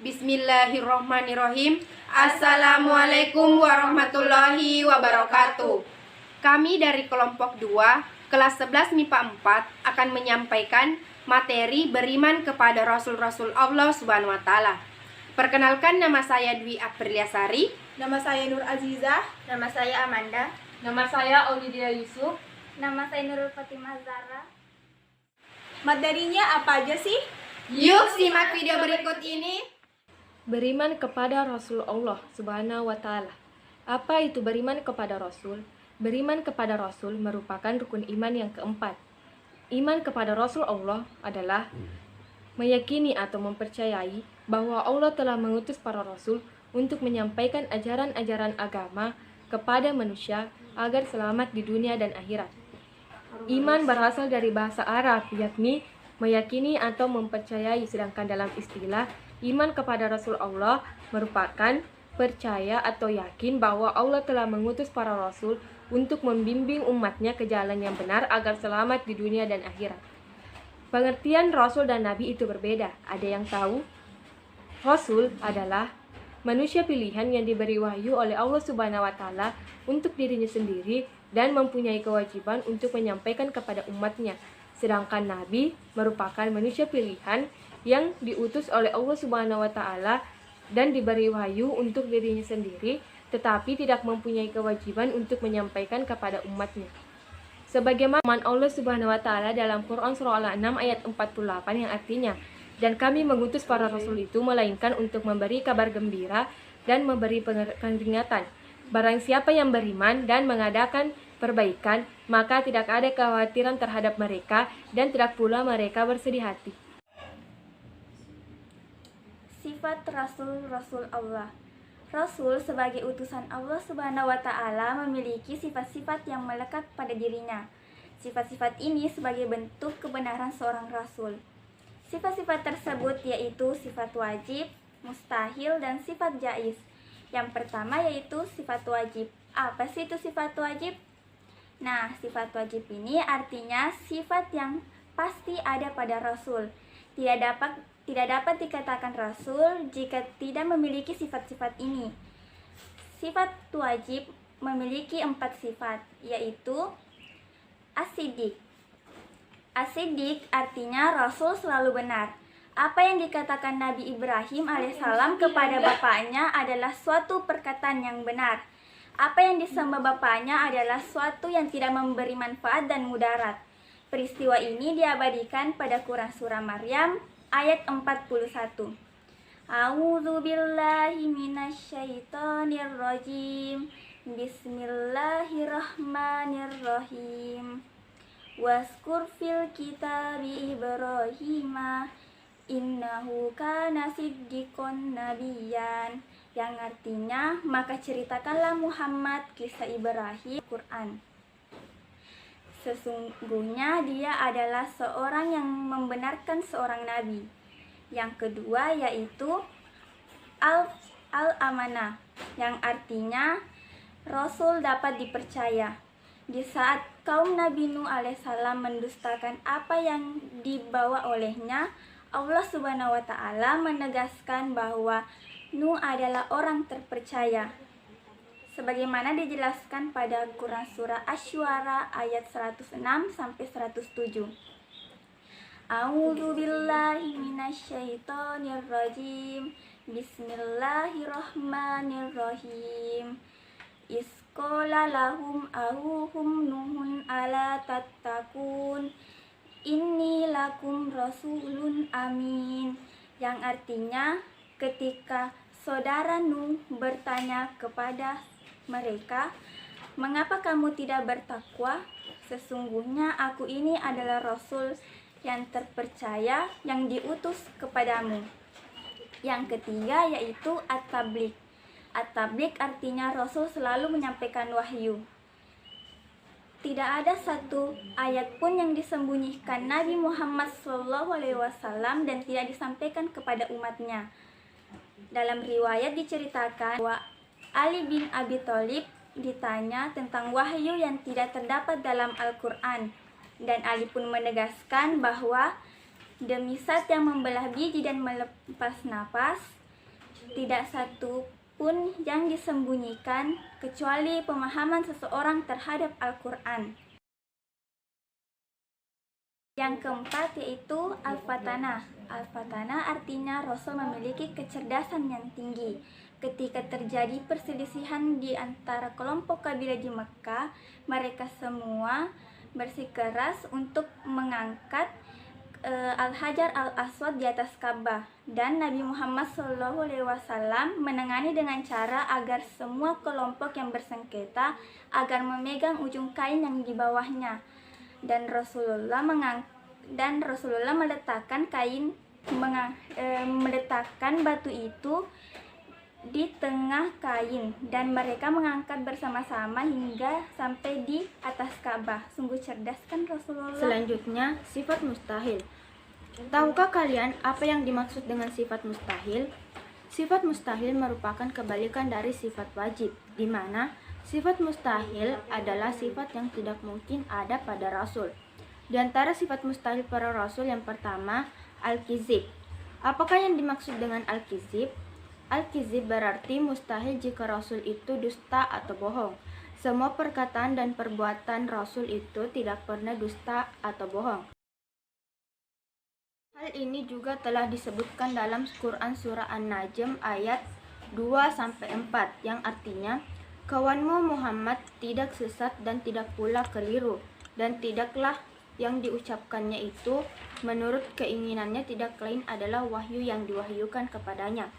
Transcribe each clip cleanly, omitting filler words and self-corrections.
Bismillahirrohmanirrohim. Assalamualaikum warahmatullahi wabarakatuh. Kami dari kelompok 2, kelas 11 MIPA 4 akan menyampaikan materi beriman kepada Rasul-Rasul Allah Subhanahu wa Ta'ala. Perkenalkan, nama saya Dwi Apriliasari. Nama saya Nur Azizah. Nama saya Amanda. Nama saya Aulidia Yusuf. Nama saya Nurul Fatimah Zara. Materinya apa aja sih? Yuk simak video berikut ini. Beriman kepada Rasul Allah Subhanahu wa Ta'ala. Apa itu beriman kepada Rasul? Beriman kepada Rasul merupakan rukun iman yang keempat. Iman kepada Rasul Allah adalah meyakini atau mempercayai bahwa Allah telah mengutus para Rasul untuk menyampaikan ajaran-ajaran agama kepada manusia agar selamat di dunia dan akhirat. Iman berasal dari bahasa Arab, yakni meyakini atau mempercayai, sedangkan dalam istilah iman kepada Rasul Allah merupakan percaya atau yakin bahwa Allah telah mengutus para Rasul untuk membimbing umatnya ke jalan yang benar agar selamat di dunia dan akhirat. Pengertian Rasul dan Nabi itu berbeda. Ada yang tahu? Rasul adalah manusia pilihan yang diberi wahyu oleh Allah Subhanahu wa Ta'ala untuk dirinya sendiri dan mempunyai kewajiban untuk menyampaikan kepada umatnya. Sedangkan Nabi merupakan manusia pilihan yang diutus oleh Allah Subhanahu wa Ta'ala dan diberi wahyu untuk dirinya sendiri, tetapi tidak mempunyai kewajiban untuk menyampaikan kepada umatnya. Sebagaimana firman Allah Subhanahu wa Ta'ala dalam Quran surah Al-An'am ayat 48 yang artinya, "Dan kami mengutus para rasul itu melainkan untuk memberi kabar gembira dan memberi peringatan. Barang siapa yang beriman dan mengadakan perbaikan, maka tidak ada kekhawatiran terhadap mereka dan tidak pula mereka bersedih hati." Sifat Rasul Allah. Rasul sebagai utusan Allah Subhanahu wa Ta'ala memiliki sifat-sifat yang melekat pada dirinya. Sifat-sifat ini sebagai bentuk kebenaran seorang rasul. Sifat-sifat tersebut yaitu sifat wajib, mustahil, dan sifat jaiz. Yang pertama yaitu sifat wajib. Apa sih itu sifat wajib? Nah, sifat wajib ini artinya sifat yang pasti ada pada rasul. Tidak dapat dikatakan rasul jika tidak memiliki sifat-sifat ini. Sifat wajib memiliki 4 sifat, yaitu as-siddiq. As-siddiq artinya rasul selalu benar. Apa yang dikatakan Nabi Ibrahim alaihissalam kepada bapaknya adalah suatu perkataan yang benar. Apa yang disembah bapaknya adalah suatu yang tidak memberi manfaat dan mudarat. Peristiwa ini diabadikan pada Quran surah Maryam ayat 41. A'udzu billahi minasyaitonir rajim. Bismillahirrahmanirrahim. Waskur fil kitabi Ibrahim innahu kana siddiqon nabiyyan. Yang artinya, maka ceritakanlah Muhammad kisah Ibrahim Quran. Sesungguhnya dia adalah seorang yang membenarkan seorang nabi. Yang kedua yaitu al-amanah, yang artinya Rasul dapat dipercaya. Di saat kaum Nabi Nuh alaihissalam mendustakan apa yang dibawa olehnya, Allah Subhanahu wa Ta'ala menegaskan bahwa Nuh adalah orang terpercaya. Sebagaimana dijelaskan pada Quran surah Asy-Syu'ara ayat 106 sampai 107. A'udzu billahi minasyaitonir rajim. Bismillahirrahmanirrahim. Isqala lahum ahuhum nuhun ala tattaqun. Inni lakum rasulun amin. Yang artinya, ketika saudara Nuh bertanya kepada mereka, "Mengapa kamu tidak bertakwa? Sesungguhnya aku ini adalah Rasul yang terpercaya yang diutus kepadamu." Yang ketiga yaitu at-tabligh. At-tabligh artinya Rasul selalu menyampaikan wahyu. Tidak ada satu ayat pun yang disembunyikan Nabi Muhammad SAW dan tidak disampaikan kepada umatnya. Dalam riwayat diceritakan bahwa Ali bin Abi Thalib ditanya tentang wahyu yang tidak terdapat dalam Al-Quran, dan Ali pun menegaskan bahwa demi zat yang membelah biji dan melepas napas, Tidak satu pun yang disembunyikan kecuali pemahaman seseorang terhadap Al-Quran. Yang keempat yaitu Al-Fatanah. Al-Fatanah artinya Rasul memiliki kecerdasan yang tinggi. Ketika terjadi perselisihan di antara kelompok kabilah di Mekah, mereka semua bersikeras untuk mengangkat Al-Hajar Al-Aswad di atas Ka'bah, dan Nabi Muhammad SAW menangani dengan cara agar semua kelompok yang bersengketa agar memegang ujung kain yang di bawahnya, dan Rasulullah meletakkan batu itu di tengah kain, dan mereka mengangkat bersama-sama hingga sampai di atas Ka'bah. Sungguh cerdas kan Rasulullah. Selanjutnya, sifat mustahil. Tahukah kalian apa yang dimaksud dengan sifat mustahil? Sifat mustahil merupakan kebalikan dari sifat wajib, di mana sifat mustahil adalah sifat yang tidak mungkin ada pada Rasul. Di antara sifat mustahil para Rasul yang pertama, al-kizib. Apakah yang dimaksud dengan al-kizib? Al-kizib berarti mustahil jika Rasul itu dusta atau bohong. Semua perkataan dan perbuatan Rasul itu tidak pernah dusta atau bohong. Hal ini juga telah disebutkan dalam Quran Surah An-Najm ayat 2-4 yang artinya, kawanmu Muhammad tidak sesat dan tidak pula keliru, dan tidaklah yang diucapkannya itu menurut keinginannya tidak lain adalah wahyu yang diwahyukan kepadanya.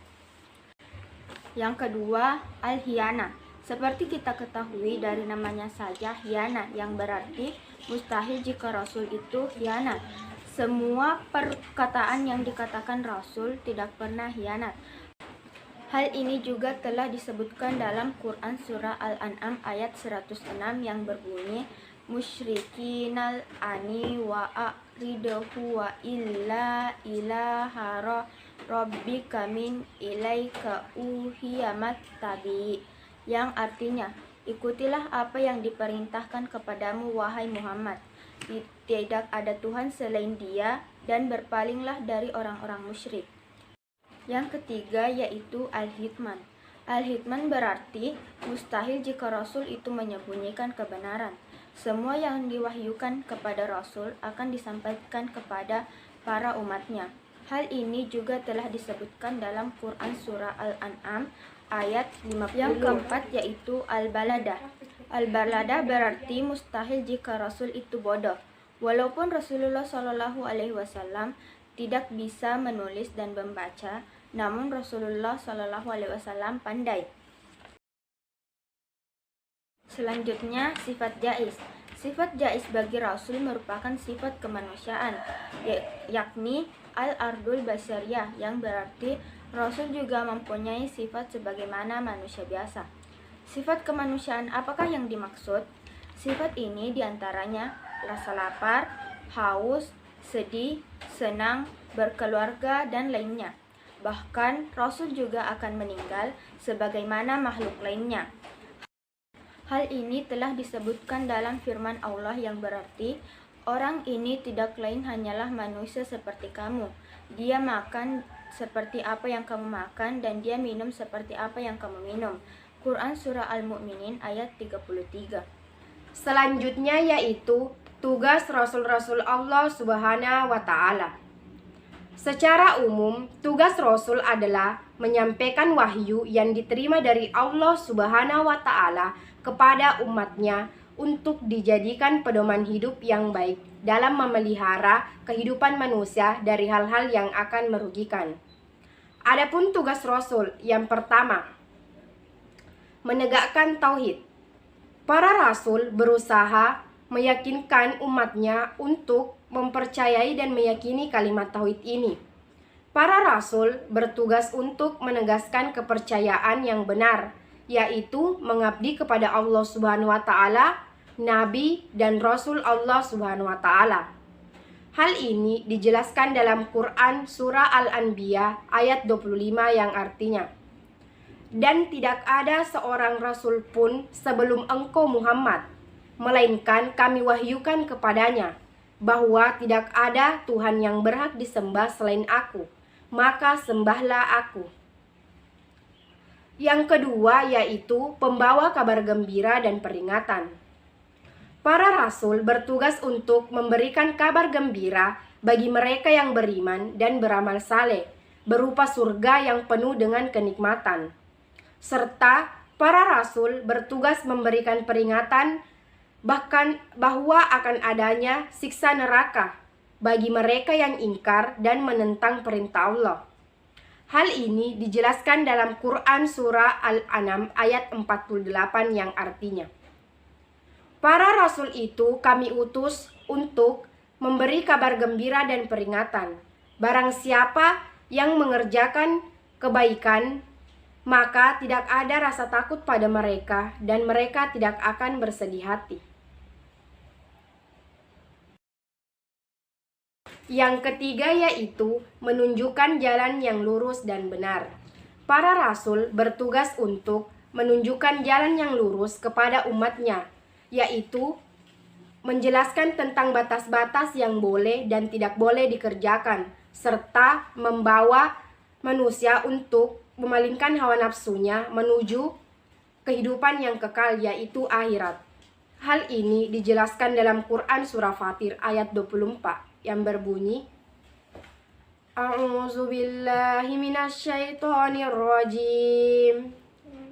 Yang kedua, al-hiyana. Seperti kita ketahui dari namanya saja hiyana, yang berarti mustahil jika Rasul itu hiyana. Semua perkataan yang dikatakan Rasul tidak pernah hianat. Hal ini juga telah disebutkan dalam Quran Surah Al-An'am ayat 106 yang berbunyi, musyrikinal ani wa a'ridahu wa illa ilaha rabbika min ilaika uhiyamat tabi, yang artinya, ikutilah apa yang diperintahkan kepadamu wahai Muhammad, tidak ada Tuhan selain Dia, dan berpalinglah dari orang-orang musyrik. Yang ketiga yaitu al-hitman. Al-hitman berarti mustahil jika Rasul itu menyembunyikan kebenaran. Semua yang diwahyukan kepada Rasul akan disampaikan kepada para umatnya. Hal ini juga telah disebutkan dalam Quran Surah Al-An'am ayat 50. Yang keempat yaitu al-baladah. Al-baladah berarti mustahil jika Rasul itu bodoh. Walaupun Rasulullah SAW tidak bisa menulis dan membaca, namun Rasulullah SAW pandai. Selanjutnya, sifat jais. Sifat jais bagi Rasul merupakan sifat kemanusiaan, yakni al-ardul basyariyah, yang berarti Rasul juga mempunyai sifat sebagaimana manusia biasa. Sifat kemanusiaan apakah yang dimaksud? Sifat ini diantaranya rasa lapar, haus, sedih, senang, berkeluarga, dan lainnya. Bahkan Rasul juga akan meninggal sebagaimana makhluk lainnya. Hal ini telah disebutkan dalam firman Allah yang berarti, orang ini tidak lain hanyalah manusia seperti kamu. Dia makan seperti apa yang kamu makan, dan dia minum seperti apa yang kamu minum. Quran Surah Al-Mu'minin ayat 33. Selanjutnya yaitu tugas Rasul-Rasul Allah Subhanahu wa Ta'ala. Secara umum, tugas Rasul adalah menyampaikan wahyu yang diterima dari Allah Subhanahu wa Ta'ala kepada umatnya untuk dijadikan pedoman hidup yang baik dalam memelihara kehidupan manusia dari hal-hal yang akan merugikan. Adapun tugas Rasul yang pertama, menegakkan tauhid. Para Rasul berusaha meyakinkan umatnya untuk mempercayai dan meyakini kalimat tauhid ini. Para Rasul bertugas untuk menegaskan kepercayaan yang benar, yaitu mengabdi kepada Allah Subhanahu wa Ta'ala, Nabi dan Rasul Allah Subhanahu wa Ta'ala. Hal ini dijelaskan dalam Quran Surah Al-Anbiya ayat 25 yang artinya, dan tidak ada seorang Rasul pun sebelum engkau Muhammad, melainkan kami wahyukan kepadanya, bahwa tidak ada Tuhan yang berhak disembah selain aku, maka sembahlah aku. Yang kedua yaitu pembawa kabar gembira dan peringatan. Para rasul bertugas untuk memberikan kabar gembira bagi mereka yang beriman dan beramal saleh, berupa surga yang penuh dengan kenikmatan. Serta para rasul bertugas memberikan peringatan bahkan bahwa akan adanya siksa neraka bagi mereka yang ingkar dan menentang perintah Allah. Hal ini dijelaskan dalam Quran Surah Al-An'am ayat 48 yang artinya, para rasul itu kami utus untuk memberi kabar gembira dan peringatan. Barang siapa yang mengerjakan kebaikan, maka tidak ada rasa takut pada mereka dan mereka tidak akan bersedih hati. Yang ketiga yaitu menunjukkan jalan yang lurus dan benar. Para rasul bertugas untuk menunjukkan jalan yang lurus kepada umatnya, yaitu menjelaskan tentang batas-batas yang boleh dan tidak boleh dikerjakan, serta membawa manusia untuk memalingkan hawa nafsunya menuju kehidupan yang kekal, yaitu akhirat. Hal ini dijelaskan dalam Quran Surah Fatir ayat 24 yang berbunyi, A'udzubillahi minasyaitonirrajim.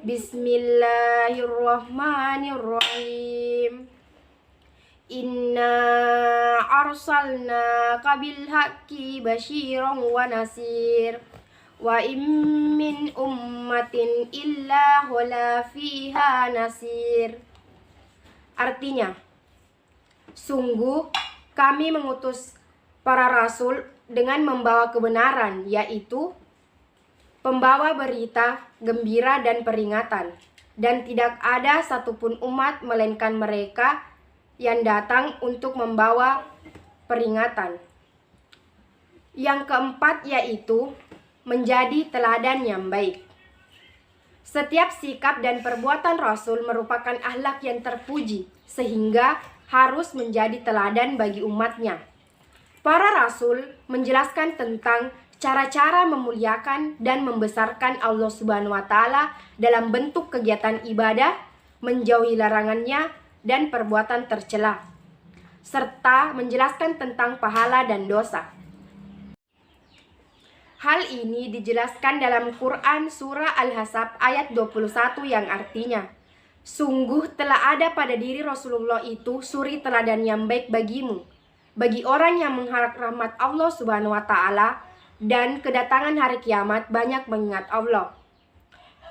Bismillahirrahmanirrahim. Inna arsalnaka bil haqqi basyiran wa nasir. Wa in min ummatin illa wala fiha nasir. Artinya, sungguh kami mengutus para rasul dengan membawa kebenaran, yaitu pembawa berita gembira dan peringatan, dan tidak ada satupun umat melainkan mereka yang datang untuk membawa peringatan. Yang keempat yaitu menjadi teladan yang baik. Setiap sikap dan perbuatan Rasul merupakan akhlak yang terpuji, sehingga harus menjadi teladan bagi umatnya. Para Rasul menjelaskan tentang cara-cara memuliakan dan membesarkan Allah Subhanahu wa Ta'ala dalam bentuk kegiatan ibadah, menjauhi larangannya dan perbuatan tercela, serta menjelaskan tentang pahala dan dosa. Hal ini dijelaskan dalam Quran Surah Al-Ahzab ayat 21 yang artinya, sungguh telah ada pada diri Rasulullah itu suri teladan yang baik bagimu, bagi orang yang mengharap rahmat Allah Subhanahu wa Ta'ala dan kedatangan hari kiamat banyak mengingat Allah.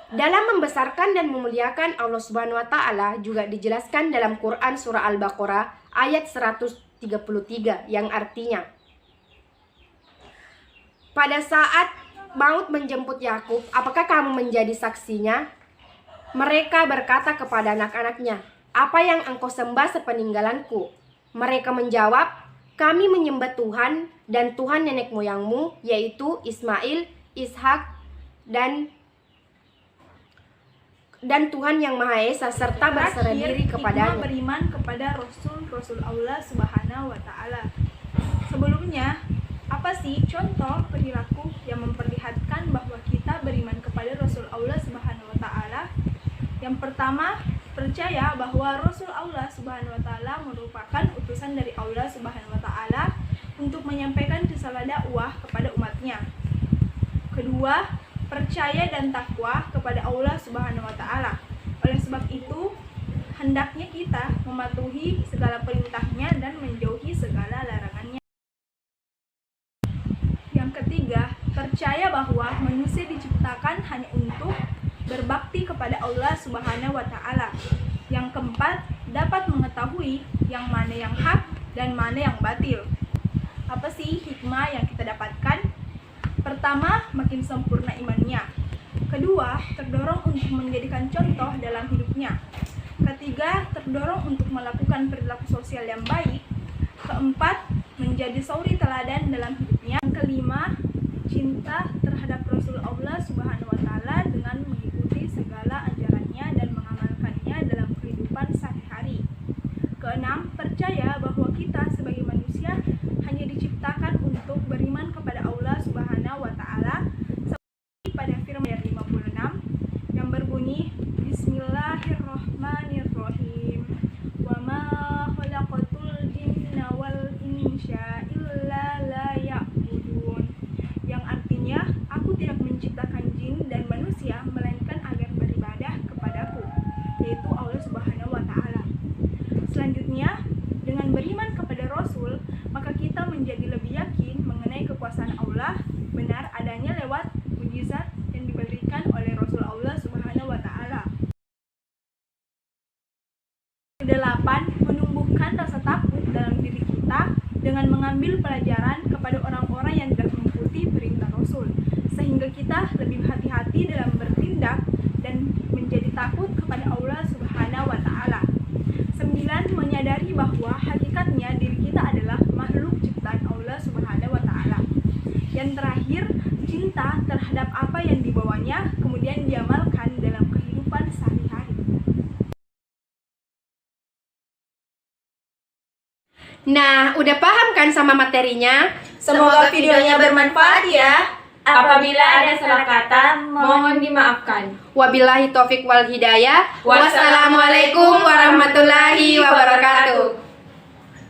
Dalam membesarkan dan memuliakan Allah Subhanahu wa Ta'ala juga dijelaskan dalam Quran Surah Al-Baqarah ayat 133 yang artinya, pada saat maut menjemput Yakub, apakah kamu menjadi saksinya? Mereka berkata kepada anak-anaknya, apa yang engkau sembah sepeninggalanku? Mereka menjawab, kami menyembah Tuhan dan Tuhan nenek moyangmu, yaitu Ismail, Ishak, dan Tuhan yang Maha Esa, serta berserah diri kepadanya. Beriman kepada Rasul Allah Subhanahu wa Ta'ala. Sebelumnya, apa sih contoh perilaku yang memperlihatkan bahwa kita beriman kepada Rasul Allah Subhanahu wa Ta'ala? Yang pertama, percaya bahwa Rasul Allah Subhanahu wa Ta'ala merupakan utusan dari Allah Subhanahu wa Ta'ala untuk menyampaikan risalah dakwah kepada umatnya. Kedua, percaya dan takwa kepada Allah Subhanahu wa Ta'ala. Oleh sebab itu, hendaknya kita mematuhi segala perintahnya dan menjauhi segala larangannya. Yang ketiga, percaya bahwa manusia diciptakan hanya untuk berbakti kepada Allah Subhanahu wa Ta'ala. Yang keempat, dapat mengetahui yang mana yang hak dan mana yang batil. Apa sih hikmah yang kita dapatkan? Pertama, makin sempurna imannya. Kedua, terdorong untuk menjadikan contoh dalam hidupnya. Ketiga, terdorong untuk melakukan perilaku sosial yang baik. Keempat, menjadi suri teladan dalam hidupnya. Yang kelima, cinta terhadap Rasul Allah Subhanahu wa Ta'ala dengan mengikuti segala ajarannya dan mengamalkannya dalam kehidupan sehari-hari. Keenam, percaya bahwa kita sebagai manusia hanya diciptakan untuk beriman kepada Allah Subhanahu wa Ta'ala seperti pada firman ayat 56 yang Bismillahirrahmanirrahim. Wa ma khalaqatul jinna wal insa illa liya'budun. Yang artinya, aku tidak menciptakan jin dan manusia melainkan agar beribadah kepadaku, yaitu Allah Subhanahu wa taala. Selanjutnya, dengan beriman kepada Rasul, maka kita menjadi lebih yakin mengenai kekuasaan Allah benar adanya lewat mukjizat yang diberikan oleh Rasul Allah Subhanahu wa taala. 8. Menumbuhkan rasa takut dalam diri kita dengan mengambil pelajaran kepada orang-orang yang tidak mengikuti perintah Rasul, sehingga kita lebih hati-hati dalam bertindak dan menjadi takut kepada Allah Subhanahu wa taala. 9. Menyadari bahwa hakikatnya diri kita adalah makhluk ciptaan Allah Subhanahu wa taala. Yang terakhir, cinta terhadap apa yang dibawanya kemudian diamalkan dalam kehidupan sehari-hari. Nah, udah paham kan sama materinya? Semoga videonya bermanfaat ya. Apabila ada salah kata, mohon dimaafkan. Wabillahi taufik wal hidayah. Wassalamualaikum warahmatullahi wabarakatuh.